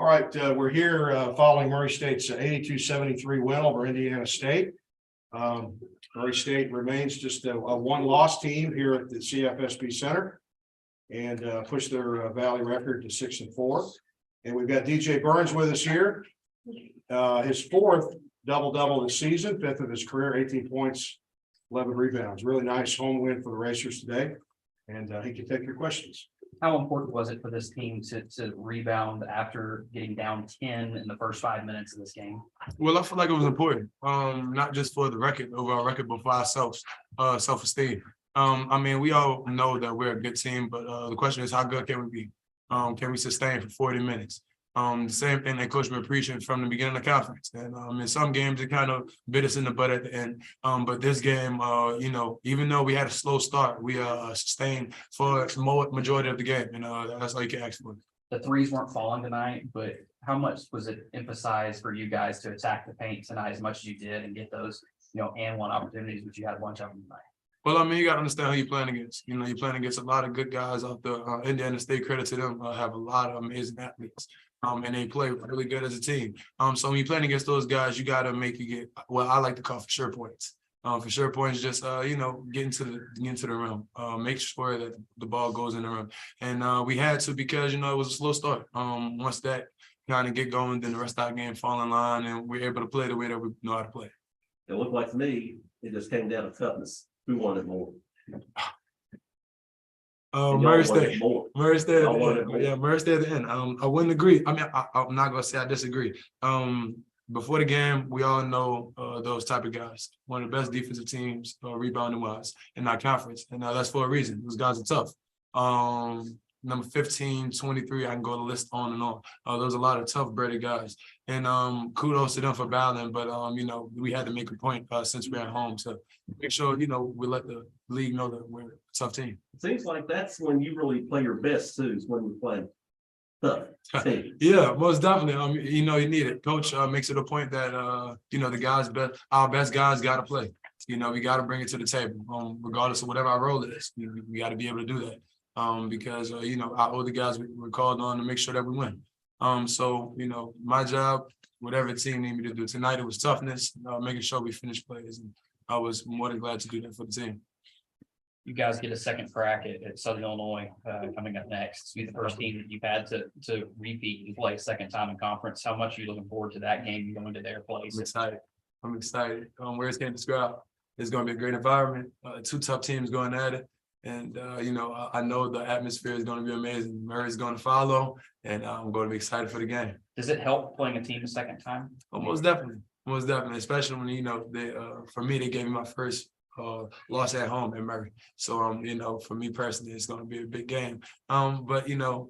All right, we're here following Murray State's 82-73 win over Indiana State. Murray State remains just a one-loss team here at the CFSB Center and pushed their Valley record to 6-4. And we've got DJ Burns with us here. His fourth double-double this season, fifth of his career, 18 points, 11 rebounds. Really nice home win for the Racers today. And he can take your questions. How important was it for this team to rebound after getting down 10 in the first 5 minutes of this game? Well, I feel like it was important, not just for the record, overall record, but for ourselves, self-esteem. I mean, we all know that we're a good team, but the question is, how good can we be? Can we sustain for 40 minutes? The same thing that Coach been preaching from the beginning of the conference. And in some games, it kind of bit us in the butt at the end. But this game, even though we had a slow start, we sustained for the majority of the game. And that's all you can ask for. The threes weren't falling tonight, but how much was it emphasized for you guys to attack the paint tonight as much as you did and get those, and one opportunities, which you had a bunch of them tonight? Well, I mean, you got to understand who you're playing against. You're playing against a lot of good guys out there. Indiana State, credit to them, have a lot of amazing athletes. And they play really good as a team. So when you're playing against those guys, you got to make you get what I like to call for sure points. For sure points, just get into the rim, make sure that the ball goes in the rim. And we had to because it was a slow start. Once that kind of get going, then the rest of our game fall in line, and we're able to play the way that we know how to play. It looked like to me, it just came down to toughness. Who wanted more? Murray State. Murray State. Yeah, Murray State at the end. I wouldn't agree. I mean, I'm not gonna say I disagree. Before the game, we all know those type of guys. One of the best defensive teams, rebounding wise, in our conference, and that's for a reason. Those guys are tough. Number 15, 23, I can go the list on and on. There's a lot of tough-breeded guys. And kudos to them for battling. But, we had to make a point since we're at home to make sure, we let the league know that we're a tough team. It seems like that's when you really play your best, too, is when you play tough teams. Yeah, most definitely. You need it. Coach makes it a point that, the guys, our best guys got to play. We got to bring it to the table, regardless of whatever our role is. We got to be able to do that. Because our older guys were called on to make sure that we win. So my job, whatever the team need me to do tonight, it was toughness, making sure we finished plays, and I was more than glad to do that for the team. You guys get a second crack at Southern Illinois coming up next. Be the first team that you've had to repeat and play a second time in conference. How much are you looking forward to that game going to their place? I'm excited. Where's can't describe. It's going to be a great environment. Two tough teams going at it. And, I know the atmosphere is going to be amazing. Murray's going to follow, and I'm going to be excited for the game. Does it help playing a team a second time? Oh, most definitely. Most definitely, especially when, for me, they gave me my first loss at home at Murray. So, for me personally, it's going to be a big game. But,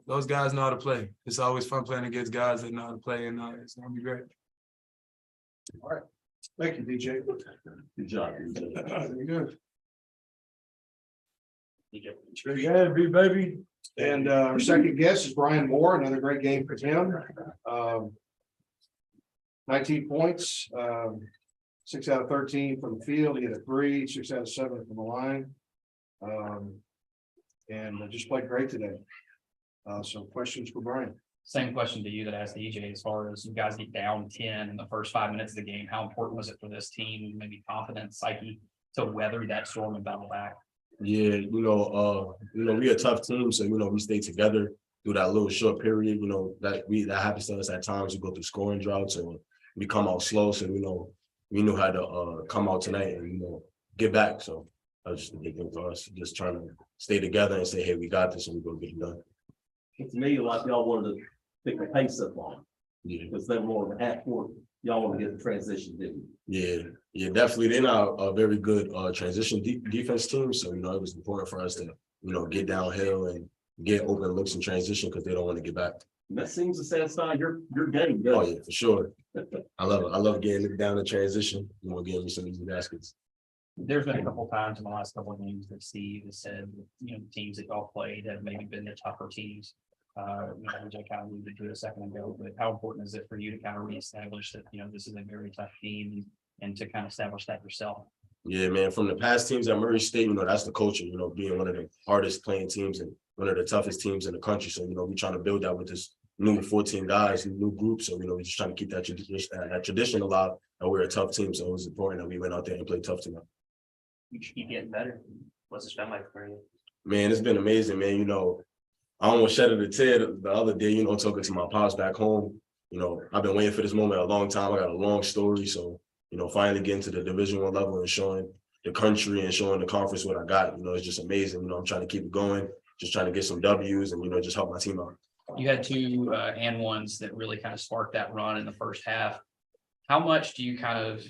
those guys know how to play. It's always fun playing against guys that know how to play, and it's going to be great. All right. Thank you, DJ. Good job. Very good. Very good, baby. And our second guest is Brian Moore. Another great game for him. 19 points, 6 out of 13 from the field. He had a 3, 6 out of 7 from the line. And just played great today. So questions for Brian. Same question to you that I asked EJ, as far as you guys get down 10 in the first 5 minutes of the game. How important was it for this team, maybe confidence, psyche, to weather that storm and battle back? Yeah, we a tough team, so we stay together through that little short period. That happens to us at times. We go through scoring droughts and we come out slow. So we knew how to come out tonight and get back. So that was just a big thing for us, just trying to stay together and say, hey, we got this, and we're gonna get it done. To me, like y'all wanted to pick the pace up on. Yeah, because they're more of a half court. Y'all want to get the transition, didn't you? Yeah, definitely. They're not a very good transition defense team, so it was important for us to get downhill and get open looks in transition because they don't want to get back. And that seems to satisfy your game. Oh yeah, for sure. I love it. I love getting it down in transition. Getting me some easy baskets. There's been a couple times in the last couple of games that Steve has said, the teams that y'all played have maybe been the tougher teams. Which I kind of alluded to a second ago, but how important is it for you to kind of reestablish that, this is a very tough team and to kind of establish that yourself? Yeah, man, from the past teams at Murray State, that's the culture, being one of the hardest playing teams and one of the toughest teams in the country. So, we're trying to build that with this, new 14 guys, new group. So, we're just trying to keep that tradition alive. And we're a tough team. So it was important that we went out there and played tough tonight. You should keep getting better. What's it been like for you? Man, it's been amazing, man. I almost shedded a tear the other day, talking to my pops back home. I've been waiting for this moment a long time. I got a long story. So, finally getting to the Division I level and showing the country and showing the conference what I got, it's just amazing. I'm trying to keep it going, just trying to get some W's and, just help my team out. You had two and ones that really kind of sparked that run in the first half. How much do you kind of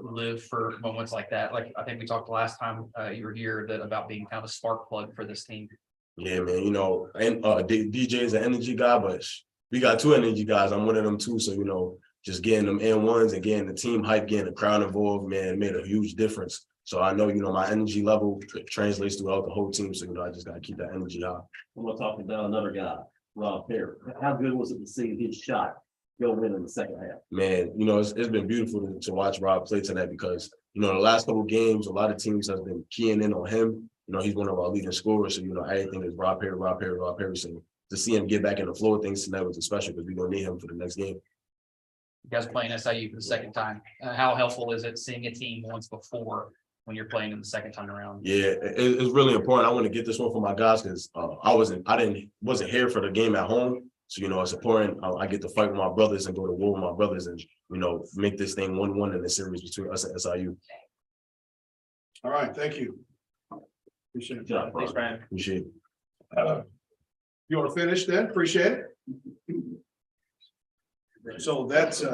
live for moments like that? Like, I think we talked last time you were here about being kind of a spark plug for this team. Yeah, man, and DJ is an energy guy, but we got two energy guys. I'm one of them too. So, just getting them N1s and getting the team hype, getting the crowd involved, man, made a huge difference. So I know, my energy level translates throughout the whole team. So, I just got to keep that energy high. We're talking about another guy, Rob Perry. How good was it to see his shot go in the second half? Man, it's been beautiful to watch Rob play tonight because, the last couple of games, a lot of teams have been keying in on him. He's one of our leading scorers. So, everything is Rob Perry, Rob Perry, Rob Perry. So to see him get back in the flow of things tonight was special because we're going to need him for the next game. You guys are playing SIU for the second time. How helpful is it seeing a team once before when you're playing them the second time around? Yeah, it's really important. I want to get this one for my guys because I wasn't here for the game at home. So, it's important. I get to fight with my brothers and go to war with my brothers and, make this thing 1-1 in the series between us and SIU. All right, thank you. Appreciate it. Thanks, Brian. Appreciate it. You want to finish then? Appreciate it. So that's